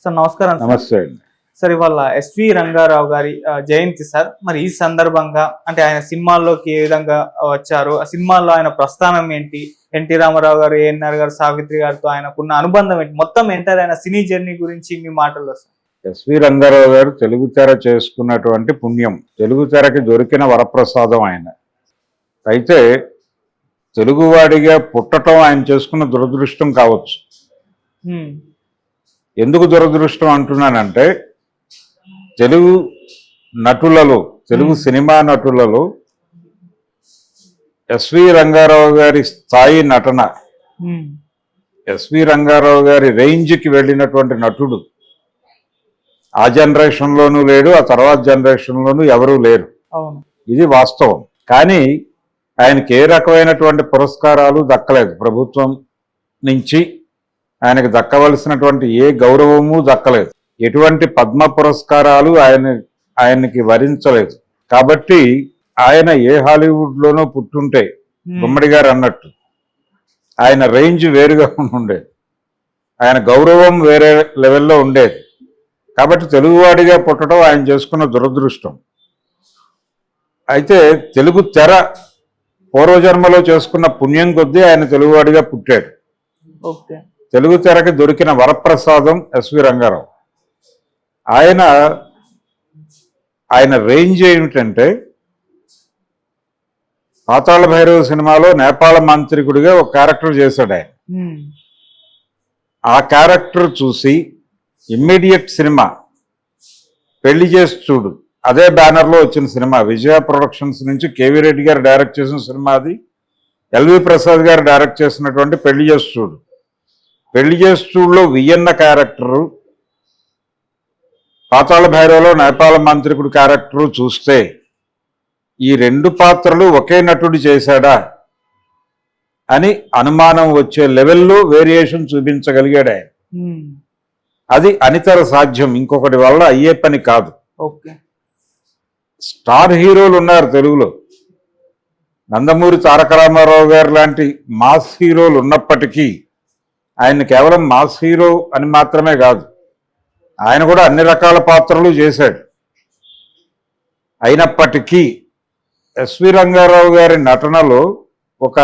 Sir నమస్కారం. నమస్తే అండి. సార్ ఇవాళ ఎస్వి రంగారావు గారి జయంతి సార్. మరి ఈ సందర్భంగా అంటే ఆయన సినిమాల్లోకి ఏ విధంగా వచ్చారు, ఆ సినిమాల్లో ఆయన ప్రస్థానం ఏంటి, ఎన్టీ రామారావు గారు, ఏఎన్ఆర్ గారు, సావిత్రి గారితో ఆయనకున్న అనుబంధం ఏంటి, మొత్తం ఎంటర్ ఆయన సినీ జర్నీ గురించి మీ మాటల్లో సార్. ఎస్వి రంగారావు గారు తెలుగు తెర చేసుకున్నటువంటి పుణ్యం, తెలుగు తెరకి దొరికిన వరప్రసాదం ఆయన. అయితే తెలుగువాడిగా పుట్టడం ఆయన చేసుకున్న దురదృష్టం కావచ్చు. ఎందుకు దురదృష్టం అంటున్నానంటే, తెలుగు నటులలో, తెలుగు సినిమా నటులలో ఎస్వి రంగారావు గారి స్థాయి నటన, ఎస్వి రంగారావు గారి రేంజ్కి వెళ్ళినటువంటి నటుడు ఆ జనరేషన్లోనూ లేడు, ఆ తర్వాత జనరేషన్లోనూ ఎవరూ లేరు. ఇది వాస్తవం. కానీ ఆయనకి ఏ రకమైనటువంటి పురస్కారాలు దక్కలేదు. ప్రభుత్వం నుంచి ఆయనకు దక్కవలసినటువంటి ఏ గౌరవము దక్కలేదు. ఎటువంటి పద్మ పురస్కారాలు ఆయనకి వరించలేదు. కాబట్టి ఆయన ఏ హాలీవుడ్లోనో పుట్టుంటే, గుమ్మడి గారు అన్నట్టు, ఆయన రేంజ్ వేరుగా ఉండేది, ఆయన గౌరవం వేరే లెవెల్లో ఉండేది. కాబట్టి తెలుగువాడిగా పుట్టడం ఆయన చేసుకున్న దురదృష్టం. అయితే తెలుగు తెర పూర్వజన్మలో చేసుకున్న పుణ్యం కొద్దీ ఆయన తెలుగువాడిగా పుట్టాడు. తెలుగు తెరకి దొరికిన వరప్రసాదం ఎస్వి రంగారావు. ఆయన రేంజ్ ఏమిటంటే, పాతాళ భైరవ సినిమాలో నేపాళ మాంత్రికుడిగా ఒక క్యారెక్టర్ చేశాడు ఆయన. ఆ క్యారెక్టర్ చూసి ఇమ్మీడియట్ సినిమా పెళ్లి చేసి చూడు, అదే బ్యానర్లో వచ్చిన సినిమా, విజయ ప్రొడక్షన్స్ నుంచి కేవీ రెడ్డి గారు డైరెక్ట్ చేసిన సినిమా అది. ఎల్వి ప్రసాద్ గారు డైరెక్ట్ చేసినటువంటి పెళ్లి చేసి చూడు. పెళ్లి చేసి చూడులో వియన్న క్యారెక్టరు, పాతాళ భైరవలో నేపాళ మాంత్రికుడు క్యారెక్టరు చూస్తే ఈ రెండు పాత్రలు ఒకే నటుడు చేశాడా అని అనుమానం వచ్చే లెవెల్లో వేరియేషన్ చూపించగలిగాడు ఆయన. అది అనితర సాధ్యం, ఇంకొకటి వల్ల అయ్యే పని కాదు. స్టార్ హీరోలు ఉన్నారు తెలుగులో. నందమూరి తారక రామారావు గారు లాంటి మాస్ హీరోలు ఉన్నప్పటికీ ఆయన కేవలం మాస్ హీరో అని మాత్రమే కాదు, ఆయన కూడా అన్ని రకాల పాత్రలు చేశాడు. అయినప్పటికీ ఎస్వి రంగారావు గారి నటనలో ఒక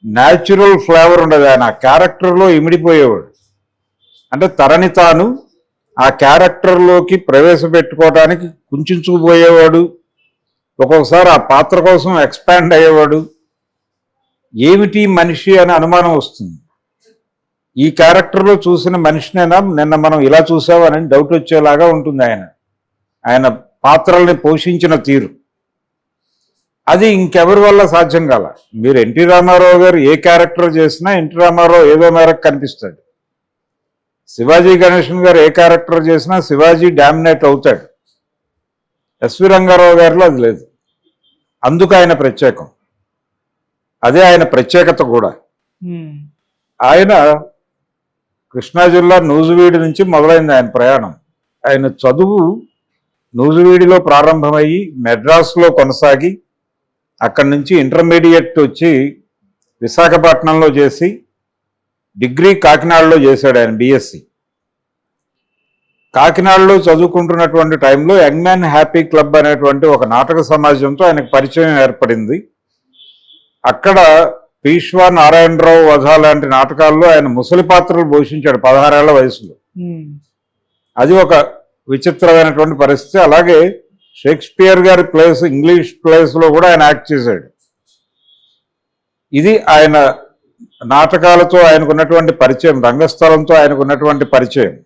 న్యాచురల్ ఫ్లేవర్ ఉండదు. ఆయన ఆ క్యారెక్టర్లో ఇమిడిపోయేవాడు. అంటే తనని తాను ఆ క్యారెక్టర్లోకి ప్రవేశపెట్టుకోవడానికి కుంచుకుపోయేవాడు. ఒక్కొక్కసారి ఆ పాత్ర కోసం ఎక్స్పాండ్ అయ్యేవాడు. ఏమిటి మనిషి అని అనుమానం వస్తుంది. ఈ క్యారెక్టర్లో చూసిన మనిషినైనా నిన్న మనం ఇలా చూసామని డౌట్ వచ్చేలాగా ఉంటుంది ఆయన పాత్రల్ని పోషించిన తీరు. అది ఇంకెవరి వల్ల సాధ్యం కాల. మీరు ఎన్టీ రామారావు గారు ఏ క్యారెక్టర్ చేసినా ఎన్టీ రామారావు ఏదో మేరకు కనిపిస్తాడు. శివాజీ గణేశన్ గారు ఏ క్యారెక్టర్ చేసినా శివాజీ డామినేట్ అవుతాడు. ఎస్వి రంగారావు గారిలో అది లేదు. అందుకు ఆయన ప్రత్యేకం. అదే ఆయన ప్రత్యేకత కూడా. ఆయన కృష్ణా జిల్లా నూజివీడి నుంచి మొదలైంది ఆయన ప్రయాణం. ఆయన చదువు నూజివీడిలో ప్రారంభమయ్యి మెడ్రాస్లో కొనసాగి, అక్కడి నుంచి ఇంటర్మీడియట్ వచ్చి విశాఖపట్నంలో చేసి డిగ్రీ కాకినాడలో చేశాడు ఆయన, బిఎస్సి. కాకినాడలో చదువుకుంటున్నటువంటి టైంలో యంగ్ మ్యాన్ హ్యాపీ క్లబ్ అనేటువంటి ఒక నాటక సమాజంతో ఆయనకు పరిచయం ఏర్పడింది. అక్కడ పీష్వా నారాయణరావు వధ లాంటి నాటకాల్లో ఆయన ముసలి పాత్రలు పోషించాడు 16 ఏళ్ల వయసులో. అది ఒక విచిత్రమైనటువంటి పరిస్థితి. అలాగే షేక్స్పియర్ గారి ప్లేస్, ఇంగ్లీష్ ప్లేస్లో కూడా ఆయన యాక్ట్ చేశాడు. ఇది ఆయన నాటకాలతో ఆయనకున్నటువంటి పరిచయం, రంగస్థలంతో ఆయనకున్నటువంటి పరిచయం.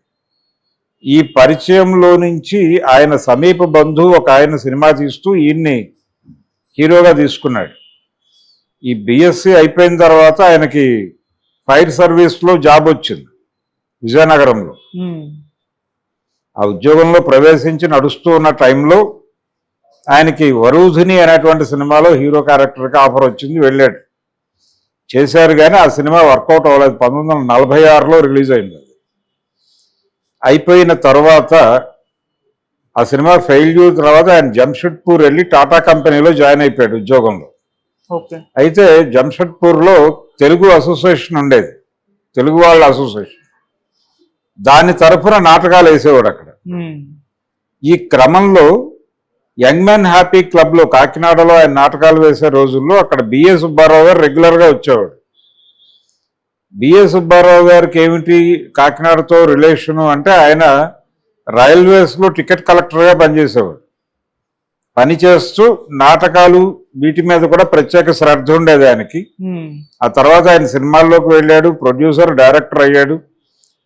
ఈ పరిచయంలో నుంచి ఆయన సమీప బంధువు ఒక ఆయన సినిమా తీస్తూ ఈయన్ని హీరోగా తీసుకున్నాడు. ఈ బిఎస్సి అయిపోయిన తర్వాత ఆయనకి ఫైర్ సర్వీస్లో జాబ్ వచ్చింది విజయనగరంలో. ఆ ఉద్యోగంలో ప్రవేశించి నడుస్తూ ఉన్న టైంలో ఆయనకి వరూధిని అనేటువంటి సినిమాలో హీరో క్యారెక్టర్కి ఆఫర్ వచ్చింది. వెళ్ళాడు, చేశారు. కానీ ఆ సినిమా వర్కౌట్ అవ్వలేదు. 1946లో రిలీజ్ అయింది. అయిపోయిన తర్వాత ఆ సినిమా ఫెయిల్యూర్ తర్వాత ఆయన జంషెడ్పూర్ వెళ్ళి టాటా కంపెనీలో జాయిన్ అయిపోయాడు ఉద్యోగంలో. అయితే జంషెడ్పూర్లో తెలుగు అసోసియేషన్ ఉండేది, తెలుగు వాళ్ళ అసోసియేషన్. దాని తరఫున నాటకాలు వేసేవాడు అక్కడ. ఈ క్రమంలో యంగ్ మ్యాన్ హ్యాపీ క్లబ్లో కాకినాడలో ఆయన నాటకాలు వేసే రోజుల్లో అక్కడ బిఏ సుబ్బారావు గారు రెగ్యులర్గా వచ్చేవాడు. బిఏ సుబ్బారావు గారికి ఏమిటి కాకినాడతో రిలేషను అంటే ఆయన రైల్వేస్లో టికెట్ కలెక్టర్గా పనిచేసేవాడు. పనిచేస్తూ నాటకాలు వీటి మీద కూడా ప్రత్యేక శ్రద్ధ ఉండేది ఆయనకి. ఆ తర్వాత ఆయన సినిమాల్లోకి వెళ్ళాడు, ప్రొడ్యూసర్, డైరెక్టర్ అయ్యాడు.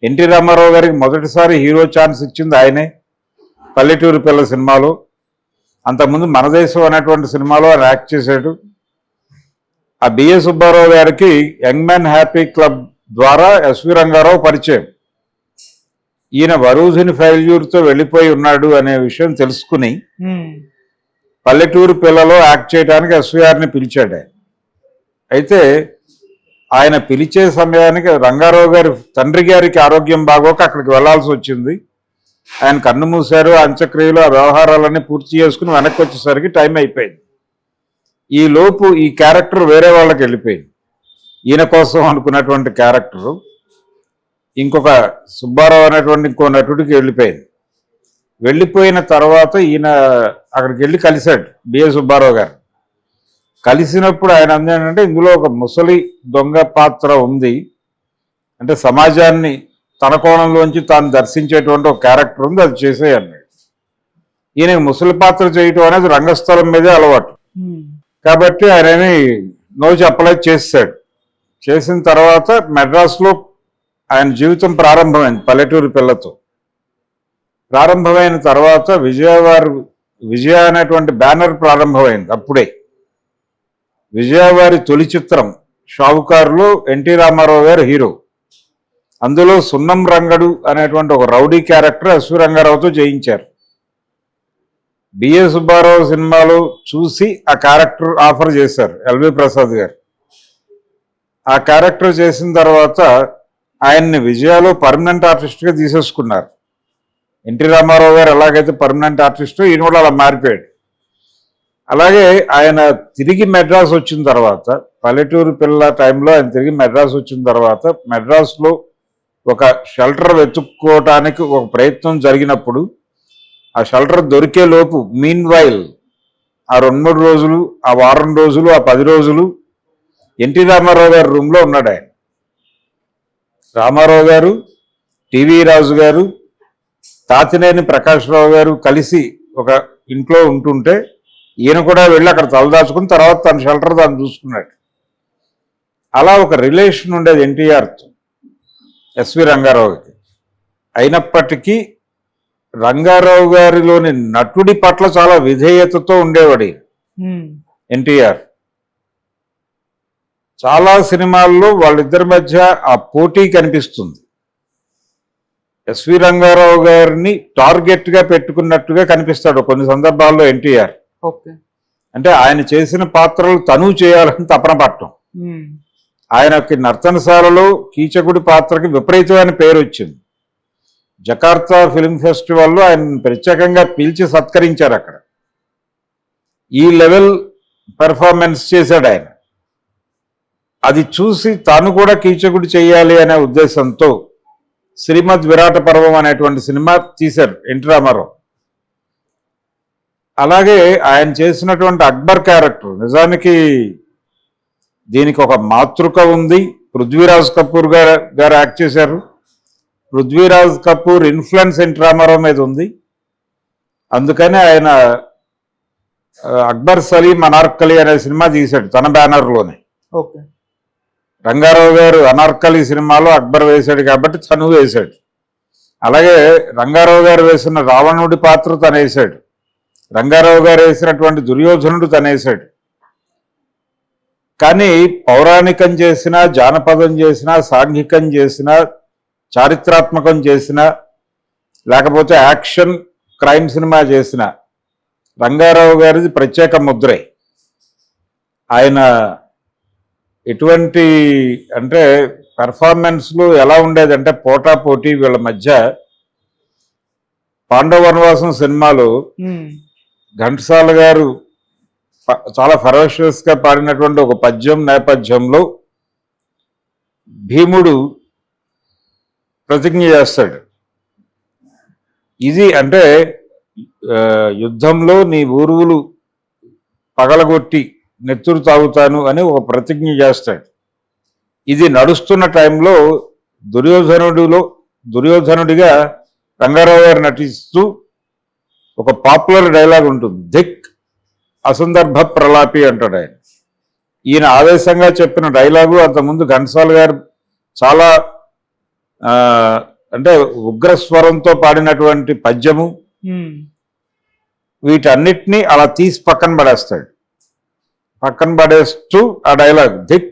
ఎన్టీ రామారావు గారికి మొదటిసారి హీరో ఛాన్స్ ఇచ్చింది ఆయనే, పల్లెటూరు పిల్ల సినిమాలో. అంతకుముందు మన దేశం అనేటువంటి సినిమాలో ఆయన యాక్ట్ చేశాడు. ఆ బిఏ సుబ్బారావు గారికి యంగ్ మ్యాన్ హ్యాపీ క్లబ్ ద్వారా ఎస్వి రంగారావు పరిచయం. ఈయన వరూధిని ఫెయిల్యూర్తో వెళ్ళిపోయి ఉన్నాడు అనే విషయం తెలుసుకుని పల్లెటూరు పిల్లలో యాక్ట్ చేయడానికి ఎస్విఆర్ని పిలిచాడు ఆయన. అయితే ఆయన పిలిచే సమయానికి రంగారావు గారి తండ్రి గారికి ఆరోగ్యం బాగోక అక్కడికి వెళ్లాల్సి వచ్చింది. ఆయన కన్ను మూశారు, అంత్యక్రియలు, ఆ వ్యవహారాలన్నీ పూర్తి చేసుకుని వెనక్కి వచ్చేసరికి టైం అయిపోయింది. ఈ లోపు ఈ క్యారెక్టర్ వేరే వాళ్ళకి వెళ్ళిపోయింది. ఈయన కోసం అనుకున్నటువంటి క్యారెక్టరు ఇంకొక సుబ్బారావు అనేటువంటి ఇంకో నటుడికి వెళ్ళిపోయింది. వెళ్ళిపోయిన తర్వాత ఈయన అక్కడికి వెళ్ళి కలిశాడు బిఏ సుబ్బారావు గారు. కలిసినప్పుడు ఆయన అందేంటంటే ఇందులో ఒక ముసలి దొంగ పాత్ర ఉంది, అంటే సమాజాన్ని తన కోణంలోంచి తాను దర్శించేటువంటి ఒక క్యారెక్టర్ ఉంది, అది చేసేయన్నాడు. ఈయన ముసలి పాత్ర చేయటం అనేది రంగస్థలం మీదే అలవాటు కాబట్టి ఆయనని నో చెప్పలేదు, చేశాడు. చేసిన తర్వాత మెడ్రాస్లో ఆయన జీవితం ప్రారంభమైంది పల్లెటూరు పిల్లతో. ప్రారంభమైన తర్వాత విజయ అనేటువంటి బ్యానర్ ప్రారంభమైంది. అప్పుడే విజయవారి తొలి చిత్రం షావుకారులో ఎన్టీ రామారావు గారు హీరో. అందులో సున్నం రంగడు అనేటువంటి ఒక రౌడీ క్యారెక్టర్ ఎస్వి రంగారావుతో చేయించారు. బిఏ సుబ్బారావు సినిమాలో చూసి ఆ క్యారెక్టర్ ఆఫర్ చేశారు ఎల్వి ప్రసాద్ గారు. ఆ క్యారెక్టర్ చేసిన తర్వాత ఆయన్ని విజయాలో పర్మనెంట్ ఆర్టిస్ట్గా తీసేసుకున్నారు. ఎన్టీ రామారావు గారు ఎలాగైతే పర్మనెంట్ ఆర్టిస్టు, ఈయన కూడా అలా మారిపోయాడు. అలాగే ఆయన తిరిగి మెడ్రాస్ వచ్చిన తర్వాత, పల్లెటూరు పిల్ల టైంలో ఆయన తిరిగి మెడ్రాస్ వచ్చిన తర్వాత మెడ్రాస్లో ఒక షెల్టర్ వెతుక్కోవటానికి ఒక ప్రయత్నం జరిగినప్పుడు ఆ షెల్టర్ దొరికే లోపు మీన్ వైల్ ఆ 2-3 రోజులు, ఆ వారం రోజులు, ఆ 10 రోజులు ఎన్టీ రామారావు గారి రూమ్లో ఉన్నాడు ఆయన. రామారావు గారు, టీవీ రాజు గారు, తాతినేని ప్రకాశ్రావు గారు కలిసి ఒక ఇంట్లో ఉంటుంటే ఈయన కూడా వెళ్ళి అక్కడ తలదాచుకుని తర్వాత తన షెల్టర్ దాన్ని చూసుకున్నాడు. అలా ఒక రిలేషన్ ఉండేది ఎన్టీఆర్తో ఎస్వి రంగారావుకి. అయినప్పటికీ రంగారావు గారిలోని నటుడి పట్ల చాలా విధేయతతో ఉండేవాడు ఎన్టీఆర్. చాలా సినిమాల్లో వాళ్ళిద్దరి మధ్య ఆ పోటీ కనిపిస్తుంది. ఎస్వి రంగారావు గారిని టార్గెట్ గా పెట్టుకున్నట్టుగా కనిపిస్తాడు కొన్ని సందర్భాల్లో ఎన్టీఆర్. అంటే ఆయన చేసిన పాత్రలు తను చేయాలని తపన పట్టడం. ఆయనకి నర్తనశాలలో కీచకుడి పాత్రకి విపరీతమైన పేరు వచ్చింది. జకార్తా ఫిల్మ్ ఫెస్టివల్లో ఆయన ప్రత్యేకంగా పిలిచి సత్కరించారు. అక్కడ ఈ లెవెల్ పెర్ఫార్మెన్స్ చేశాడు ఆయన. అది చూసి తాను కూడా కీచకుడు చేయాలి అనే ఉద్దేశంతో శ్రీమద్ విరాట పర్వం అనేటువంటి సినిమా తీశారు ఎన్టీ రామారావు. అలాగే ఆయన చేసినటువంటి అక్బర్ క్యారెక్టర్, నిజానికి దీనికి ఒక మాతృక ఉంది. పృథ్వీరాజ్ కపూర్ గారు యాక్ట్ చేశారు. పృథ్వీరాజ్ కపూర్ ఇన్ఫ్లుయెన్స్ ఎన్టీ రామారావు మీద ఉంది. అందుకని ఆయన అక్బర్ సలీం అనార్కలి అనే సినిమా తీశాడు తన బ్యానర్లోనే. రంగారావు గారు అనార్కలి సినిమాలో అక్బర్ వేశాడు కాబట్టి తను వేశాడు. అలాగే రంగారావు గారు వేసిన రావణుడి పాత్ర తను వేశాడు. రంగారావు గారు వేసినటువంటి దుర్యోధనుడు తను వేశాడు. కానీ పౌరాణికం చేసినా, జానపదం చేసినా, సాంఘికం చేసినా, చారిత్రాత్మకం చేసినా, లేకపోతే యాక్షన్ క్రైమ్ సినిమా చేసిన రంగారావు గారిది ప్రత్యేక ముద్రే. ఆయన ఎటువంటి అంటే పెర్ఫార్మెన్స్లు ఎలా ఉండేదంటే పోటాపోటీ వీళ్ళ మధ్య. పాండవ వనవాసం సినిమాలో ఘంటసాల గారు చాలా ఫెరోషియస్ గా పాడినటువంటి ఒక పద్యం నేపథ్యంలో భీముడు ప్రతిజ్ఞ చేస్తాడు. ఇది అంటే యుద్ధంలో నీ ఊరువులు పగలగొట్టి నెత్తురు తాగుతాను అని ఒక ప్రతిజ్ఞ చేస్తాడు. ఇది నడుస్తున్న టైంలో దుర్యోధనుడిగా రంగారావు గారు నటిస్తూ ఒక పాపులర్ డైలాగ్ ఉంటుంది, ధిక్ అసందర్భ ప్రలాపి అంటాడు ఆయన. ఈయన ఆవేశంగా చెప్పిన డైలాగు అంతకుముందు ఘంటసాల గారు చాలా అంటే ఉగ్రస్వరంతో పాడినటువంటి పద్యము, వీటన్నిటినీ అలా తీసి పక్కన పడేస్తూ ఆ డైలాగ్ ధిక్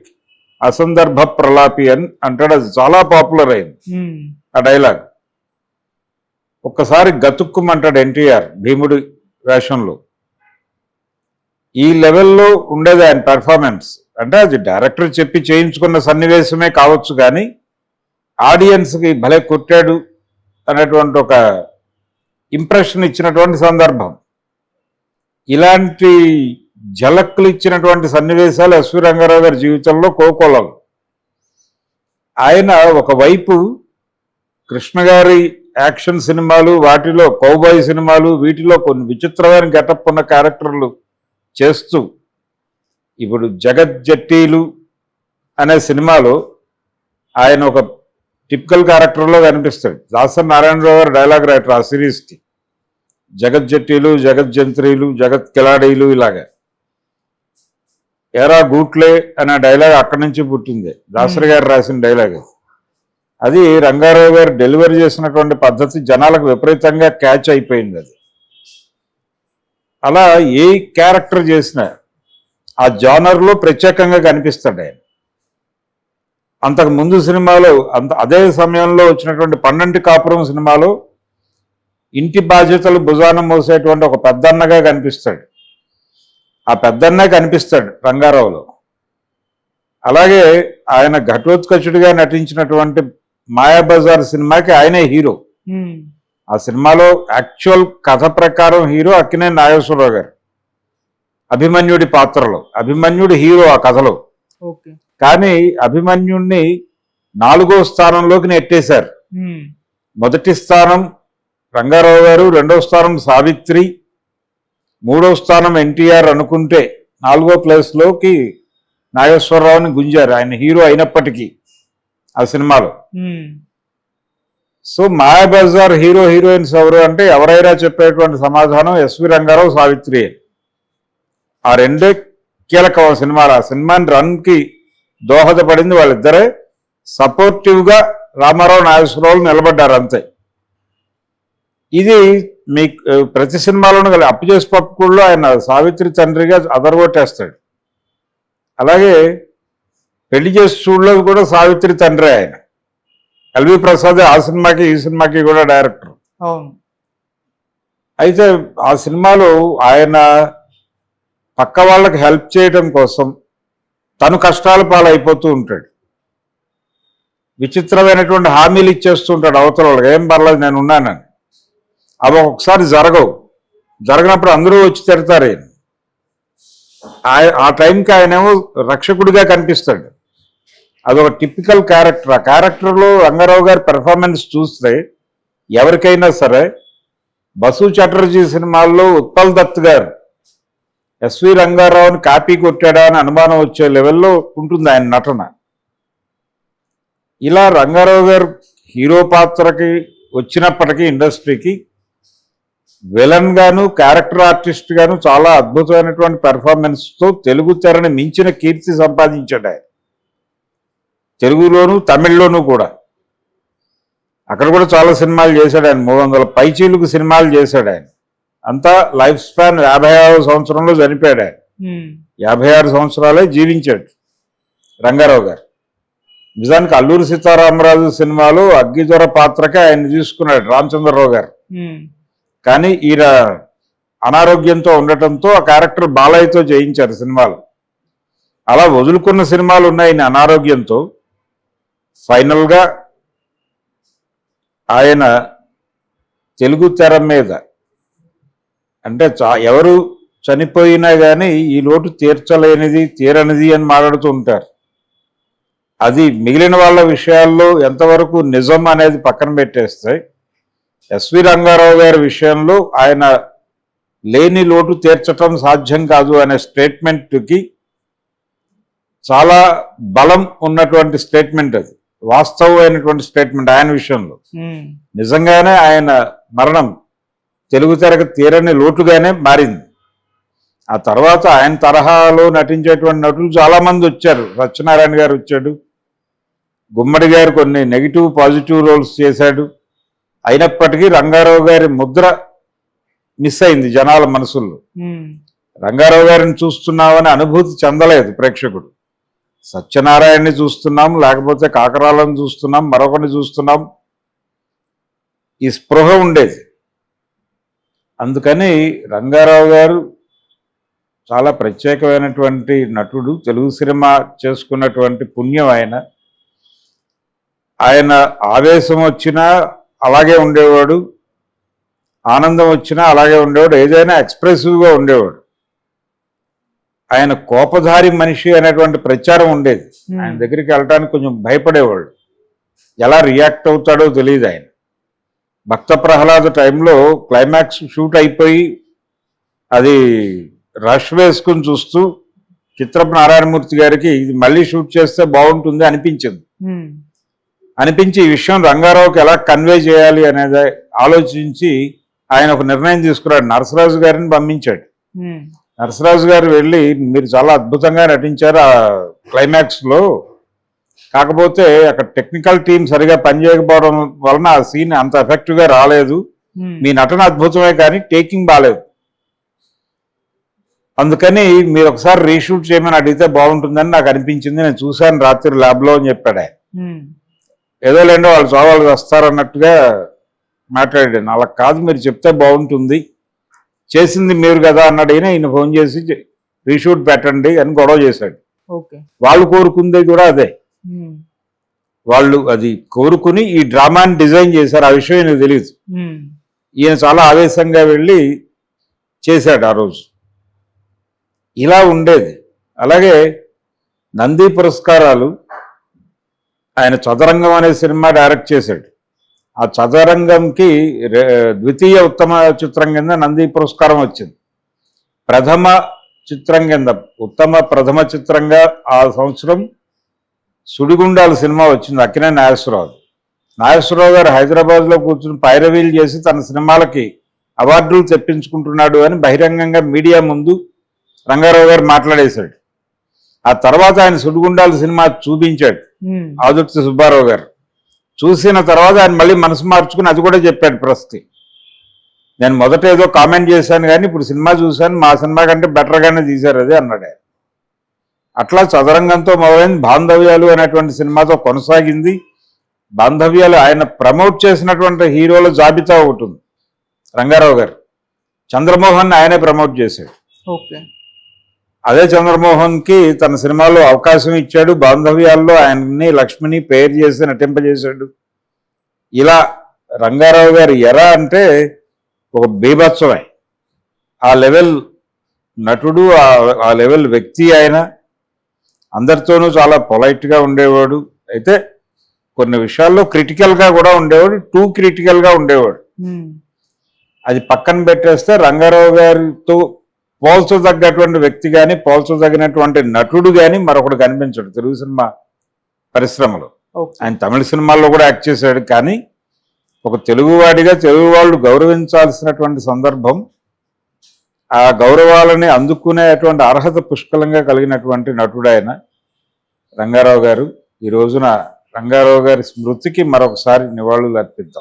అసందర్భ ప్రలాపి అని అంటాడు. అది చాలా పాపులర్ అయింది ఆ డైలాగ్. ఒక్కసారి గతుక్కుమంటాడు ఎన్టీఆర్ భీముడి వేషంలో. ఈ లెవెల్లో ఉండేది ఆయన పెర్ఫార్మెన్స్. అంటే అది డైరెక్టర్ చెప్పి చేయించుకున్న సన్నివేశమే కావచ్చు, కానీ ఆడియన్స్కి భలే కొట్టాడు అనేటువంటి ఒక ఇంప్రెషన్ ఇచ్చినటువంటి సందర్భం. ఇలాంటి ఝలక్కులు ఇచ్చినటువంటి సన్నివేశాలు ఎస్వి రంగారావు గారి జీవితంలో కోకొల్లలు. ఆయన ఒకవైపు కృష్ణ గారి యాక్షన్ సినిమాలు, వాటిలో కౌబాయ్ సినిమాలు, వీటిలో కొన్ని విచిత్రమైన గెటప్ ఉన్న క్యారెక్టర్లు చేస్తూ, ఇప్పుడు జగజ్జట్టీలు అనే సినిమాలో ఆయన ఒక టిపికల్ క్యారెక్టర్లో కనిపిస్తాడు. దాసరి నారాయణరావు గారు డైలాగ్ రైటర్ ఆ సిరీస్కి. జగజ్జట్టీలు, జగజ్జంత్రీలు, జగత్ కిలాడీలు, ఇలాగా ఎరా గూట్లే అనే డైలాగ్ అక్కడి నుంచి పుట్టింది. దాసరి గారు రాసిన డైలాగ్. అది రంగారావు గారు డెలివరీ చేసినటువంటి పద్ధతి జనాలకు విపరీతంగా క్యాచ్ అయిపోయింది. అది అలా ఏ క్యారెక్టర్ చేసినా ఆ జానర్లో ప్రత్యేకంగా కనిపిస్తాడు ఆయన. అంతకు ముందు సినిమాలో అదే సమయంలో వచ్చినటువంటి 12 కాపురం సినిమాలో ఇంటి బాధ్యతలు భుజాన మోసేటువంటి ఒక పెద్దన్నగా కనిపిస్తాడు. ఆ పెద్దన్నే కనిపిస్తాడు రంగారావులో. అలాగే ఆయన ఘటోత్కచుడిగా నటించినటువంటి మాయాబజార్ సినిమాకి ఆయనే హీరో. ఆ సినిమాలో యాక్చువల్ కథ ప్రకారం హీరో అక్కినేని నాగేశ్వరరావు గారు అభిమన్యుడి పాత్రలో. అభిమన్యుడు హీరో ఆ కథలో. కానీ అభిమన్యుడిని 4వ స్థానంలోకి నెట్టేశారు. మొదటి స్థానం రంగారావు గారు, 2వ స్థానం సావిత్రి, 3వ స్థానం ఎన్టీఆర్ అనుకుంటే 4వ ప్లేస్లోకి నాగేశ్వరరావుని గుంజారు ఆయన హీరో అయినప్పటికీ ఆ సినిమాలో. సో మాయాబజార్ హీరో హీరోయిన్స్ ఎవరు అంటే ఎవరైనా చెప్పేటువంటి సమాధానం ఎస్వి రంగారావు, సావిత్రి. ఆ రెండే కీలకం సినిమాలు. ఆ సినిమాని రన్కి దోహదపడింది వాళ్ళిద్దరే. సపోర్టివ్గా రామారావు, నాగేశ్వరరావు నిలబడ్డారు అంతే. ఇది మీ ప్రతి సినిమాలోనూ కలిసి అప్పు చేసి పప్పుకుల్లో ఆయన సావిత్రి తండ్రిగా అదరగొట్టేస్తాడు. అలాగే పెళ్లి చేసి చూడలో కూడా సావిత్రి తండ్రి ఆయన. ఎల్వి ప్రసాద్ ఆ సినిమాకి ఈ సినిమాకి కూడా డైరెక్టర్. అయితే ఆ సినిమాలో ఆయన పక్క వాళ్ళకి హెల్ప్ చేయడం కోసం తను కష్టాల పాలైపోతూ ఉంటాడు. విచిత్రమైనటువంటి హామీలు ఇచ్చేస్తూ ఉంటాడు అవతల వాళ్ళకి, ఏం పర్లేదు నేను ఉన్నానని. అవి ఒకసారి జరగనప్పుడు అందరూ వచ్చి తిడతారు. ఆ టైంకి ఆయనేమో రక్షకుడిగా కనిపిస్తాడు. అదొక టిపికల్ క్యారెక్టర్. ఆ క్యారెక్టర్లో రంగారావు గారి పెర్ఫార్మెన్స్ చూస్తే ఎవరికైనా సరే బసు చటర్జీ సినిమాల్లో ఉత్పల్ దత్ గారు ఎస్వి రంగారావుని కాపీ కొట్టాడా అని అనుమానం వచ్చే లెవెల్లో ఉంటుంది ఆయన నటన. ఇలా రంగారావు గారు హీరో పాత్రకి వచ్చినప్పటికీ ఇండస్ట్రీకి విలన్ గాను, క్యారెక్టర్ ఆర్టిస్ట్ గాను చాలా అద్భుతమైనటువంటి పెర్ఫార్మెన్స్తో తెలుగు తెరని మించిన కీర్తి సంపాదించాడు ఆయన. తెలుగులోను, తమిళ్లోనూ కూడా. అక్కడ కూడా చాలా సినిమాలు చేశాడు ఆయన. 300 పైచీలకు సినిమాలు చేశాడు ఆయన. అంతా లైఫ్ స్పాన్ 56వ సంవత్సరంలో చనిపోయాడు ఆయన. 56 సంవత్సరాలే జీవించాడు రంగారావు గారు. నిజానికి అల్లూరి సీతారామరాజు సినిమాలో అగ్గిదొర పాత్రకే ఆయన తీసుకున్నాడు రామచంద్రరావు గారు. కానీ ఈయన అనారోగ్యంతో ఉండటంతో ఆ క్యారెక్టర్ బాలయ్యతో చేయించారు సినిమాలు. అలా వదులుకున్న సినిమాలు ఉన్నాయి ఈయన అనారోగ్యంతో. ఫైనల్గా ఆయన తెలుగు తెర మీద అంటే ఎవరు చనిపోయినా కానీ ఈ లోటు తీర్చలేనిది, తీరనిది అని మాట్లాడుతూ ఉంటారు. అది మిగిలిన వాళ్ళ విషయాల్లో ఎంతవరకు నిజం అనేది పక్కన పెట్టేస్తే ఎస్వి రంగారావు గారి విషయంలో ఆయన లేని లోటు తీర్చటం సాధ్యం కాదు అనే స్టేట్మెంట్కి చాలా బలం ఉన్నటువంటి స్టేట్మెంట్, అది వాస్తవమైనటువంటి స్టేట్మెంట్ ఆయన విషయంలో. నిజంగానే ఆయన మరణం తెలుగు తెరకు తీరని లోటుగానే మారింది. ఆ తర్వాత ఆయన తరహాలో నటించేటువంటి నటులు చాలా మంది వచ్చారు. సత్యనారాయణ గారు వచ్చాడు, గుమ్మడి గారు కొన్ని నెగిటివ్ పాజిటివ్ రోల్స్ చేశాడు. అయినప్పటికీ రంగారావు గారి ముద్ర మిస్ అయింది జనాల మనసుల్లో. రంగారావు గారిని చూస్తున్నామని అనుభూతి చెందలేదు ప్రేక్షకుడు. సత్యనారాయణని చూస్తున్నాం, లేకపోతే కాకరాలను చూస్తున్నాం, మరొకరిని చూస్తున్నాం, ఈ స్పృహ ఉండేది. అందుకని రంగారావు గారు చాలా ప్రత్యేకమైనటువంటి నటుడు. తెలుగు సినిమా చేసుకున్నటువంటి పుణ్యం ఆయన. ఆయన ఆవేశం వచ్చినా అలాగే ఉండేవాడు, ఆనందం వచ్చినా అలాగే ఉండేవాడు, ఏదైనా ఎక్స్ప్రెసివ్గా ఉండేవాడు. ఆయన కోపధారి మనిషి అనేటువంటి ప్రచారం ఉండేది. ఆయన దగ్గరికి వెళ్ళటానికి కొంచెం భయపడేవాడు, ఎలా రియాక్ట్ అవుతాడో తెలియదు ఆయన. భక్త ప్రహ్లాద టైంలో క్లైమాక్స్ షూట్ అయిపోయి అది రష్ వేసుకుని చూస్తూ చిత్రపు నారాయణమూర్తి గారికి ఇది మళ్ళీ షూట్ చేస్తే బాగుంటుంది అనిపించింది. అనిపించి ఈ విషయం రంగారావుకి ఎలా కన్వే చేయాలి అనేది ఆలోచించి ఆయన ఒక నిర్ణయం తీసుకున్నాడు. నరసరాజు గారిని పంపించాడు. నరసరాజు గారు వెళ్ళి మీరు చాలా అద్భుతంగా నటించారు ఆ క్లైమాక్స్లో, కాకపోతే అక్కడ టెక్నికల్ టీం సరిగా పనిచేయకపోవడం వలన ఆ సీన్ అంత ఎఫెక్టివ్గా రాలేదు, మీ నటన అద్భుతమే కానీ టేకింగ్ బాగాలేదు, అందుకని మీరు ఒకసారి రీషూట్ చేయమని అడిగితే బాగుంటుందని నాకు అనిపించింది, నేను చూశాను రాత్రి ల్యాబ్లో అని చెప్పాడు ఆయన. ఏదో లేండో వాళ్ళు చావాళ్ళు వస్తారన్నట్టుగా మాట్లాడాను. అలా కాదు, మీరు చెప్తే బాగుంటుంది, చేసింది మీరు కదా అన్నాడు. ఈయన ఫోన్ చేసి రీషూట్ పెట్టండి అని గొడవ చేశాడు. వాళ్ళు కోరుకుంది కూడా అదే, వాళ్ళు అది కోరుకుని ఈ డ్రామాని డిజైన్ చేశారు. ఆ విషయం ఈయనకు తెలియదు. ఈయన చాలా ఆవేశంగా వెళ్ళి చేశాడు ఆ రోజు. ఇలా ఉండేది. అలాగే నంది పురస్కారాలు ఆయన చదరంగం అనే సినిమా డైరెక్ట్ చేశాడు. ఆ చదరంగంకి ద్వితీయ ఉత్తమ చిత్రం కింద నంది పురస్కారం వచ్చింది. ప్రథమ చిత్రం కింద ప్రథమ చిత్రంగా ఆ సంవత్సరం సుడిగుండాల సినిమా వచ్చింది. అక్కినే నాగేశ్వరరావు గారు హైదరాబాద్లో కూర్చుని పైరవీలు చేసి తన సినిమాలకి అవార్డులు తెప్పించుకుంటున్నాడు అని బహిరంగంగా మీడియా ముందు రంగారావు గారు మాట్లాడేశాడు. ఆ తర్వాత ఆయన సుడిగుండాల సినిమా చూపించాడు ఆదుర్తి సుబ్బారావు గారు. చూసిన తర్వాత ఆయన మళ్ళీ మనసు మార్చుకుని అది కూడా చెప్పాడు ప్రెస్కి, నేను మొదట ఏదో కామెంట్ చేశాను కానీ ఇప్పుడు సినిమా చూశాను, మా సినిమా కంటే బెటర్గానే తీశారు అది అన్నాడు. అట్లా చదరంగంతో మొదలైంది. బాంధవ్యాలు అనేటువంటి సినిమాతో కొనసాగింది. బాంధవ్యాలు ఆయన ప్రమోట్ చేసినటువంటి హీరోల జాబితా ఒకటి ఉంది రంగారావు గారు. చంద్రమోహన్ ఆయనే ప్రమోట్ చేశాడు. అదే చంద్రమోహన్కి తన సినిమాలో అవకాశం ఇచ్చాడు. బాంధవ్యాల్లో ఆయన్ని లక్ష్మిని పేరు చేసి నటింపజేశాడు. ఇలా రంగారావు గారు ఎరా అంటే ఒక బీభత్సమే. ఆ లెవెల్ నటుడు, ఆ లెవెల్ వ్యక్తి ఆయన. అందరితోనూ చాలా పొలైట్గా ఉండేవాడు. అయితే కొన్ని విషయాల్లో క్రిటికల్గా కూడా ఉండేవాడు, టూ క్రిటికల్గా ఉండేవాడు. అది పక్కన పెట్టేస్తే రంగారావు గారితో పోల్చదగ్గటువంటి వ్యక్తి కానీ పోల్చదగినటువంటి నటుడు కానీ మరొకడు కనిపించాడు తెలుగు సినిమా పరిశ్రమలో. ఆయన తమిళ సినిమాల్లో కూడా యాక్ట్ చేశాడు. కానీ ఒక తెలుగువాడిగా తెలుగు వాళ్ళు గౌరవించాల్సినటువంటి సందర్భం, ఆ గౌరవాలని అందుకునేటువంటి అర్హత పుష్కలంగా కలిగినటువంటి నటుడు ఆయన రంగారావు గారు. ఈ రోజున రంగారావు గారి స్మృతికి మరొకసారి నివాళులు అర్పిద్దాం.